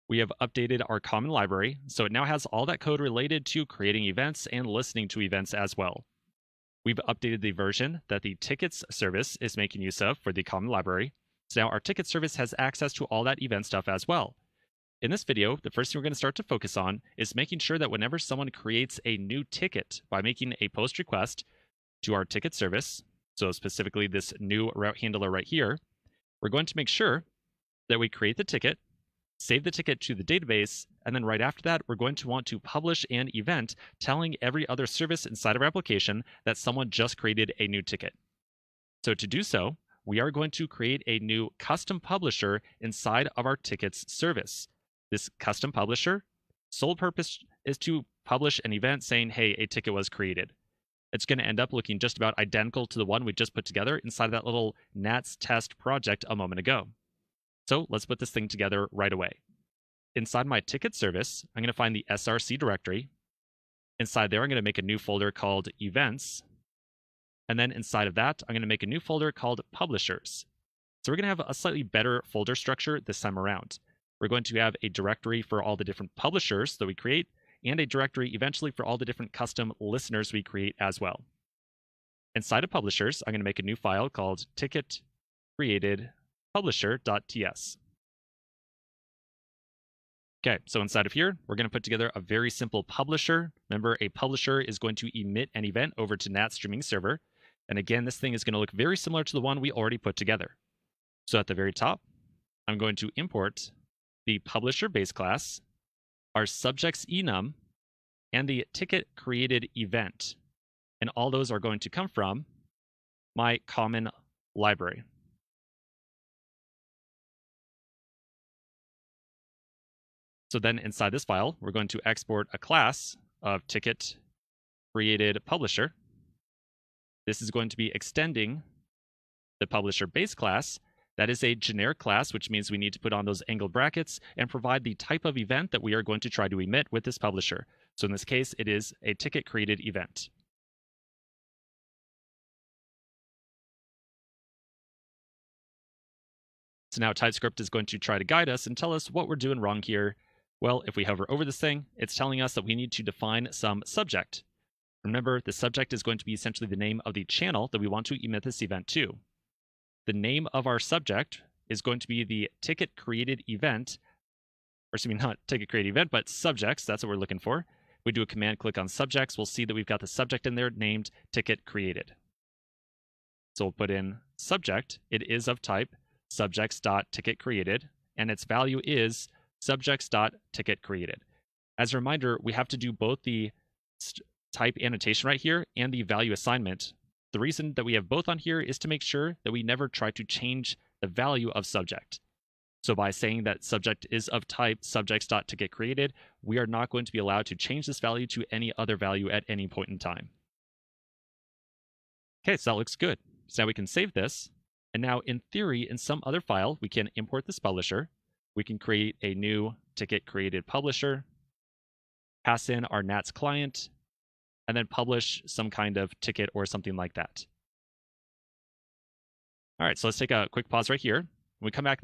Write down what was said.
we have updated our common library, so it now has all that code related to creating events and listening to events as well. We've updated the version that the tickets service is making use of for the common library. So now our ticket service has access to all that event stuff as well. In this video, the first thing we're going to start to focus on is making sure that whenever someone creates a new ticket by making a post request to our ticket service, so specifically this new route handler right here, we're going to make sure that we create the ticket, save the ticket to the database, and then right after that, we're going to want to publish an event telling every other service inside of our application that someone just created a new ticket. So to do so, we are going to create a new custom publisher inside of our tickets service. This custom publisher, sole purpose is to publish an event saying, hey, a ticket was created. It's going to end up looking just about identical to the one we just put together inside of that little Gnats test project a moment ago. So let's put this thing together right away. Inside my ticket service, I'm going to find the src directory. Inside there, I'm going to make a new folder called events. And then inside of that, I'm going to make a new folder called publishers. So we're going to have a slightly better folder structure this time around. We're going to have a directory for all the different publishers that we create, and a directory eventually for all the different custom listeners we create as well. Inside of publishers, I'm going to make a new file called ticket created publisher.ts. Okay, so inside of here, we're going to put together a very simple publisher. Remember, a publisher is going to emit an event over to Gnats streaming server. And again, this thing is going to look very similar to the one we already put together. So at the very top, I'm going to import the publisher base class, our subjects enum, and the ticket created event. And all those are going to come from my common library. So then inside this file, we're going to export a class of ticket created publisher. This is going to be extending the publisher base class. That is a generic class, which means we need to put on those angled brackets and provide the type of event that we are going to try to emit with this publisher. So in this case, it is a ticket created event. So now TypeScript is going to try to guide us and tell us what we're doing wrong here. Well, if we hover over this thing, it's telling us that we need to define some subject. Remember, the subject is going to be essentially the name of the channel that we want to emit this event to. The name of our subject is going to be the ticket created event, or excuse me, not ticket created event, but subjects. That's what we're looking for. We do a command click on subjects. We'll see that we've got the subject in there named ticket created. So we'll put in subject. It is of type subjects.ticketCreated, and its value is subjects.ticketCreated. As a reminder, we have to do both the type annotation right here and the value assignment. The reason that we have both on here is to make sure that we never try to change the value of subject. So by saying that subject is of type subjects.ticketCreated, we are not going to be allowed to change this value to any other value at any point in time. Okay, so that looks good. So now we can save this. And now in theory, in some other file, we can import this publisher. We can create a new ticket created publisher, pass in our Gnats client, and then publish some kind of ticket or something like that. All right, so let's take a quick pause right here. When we come back the next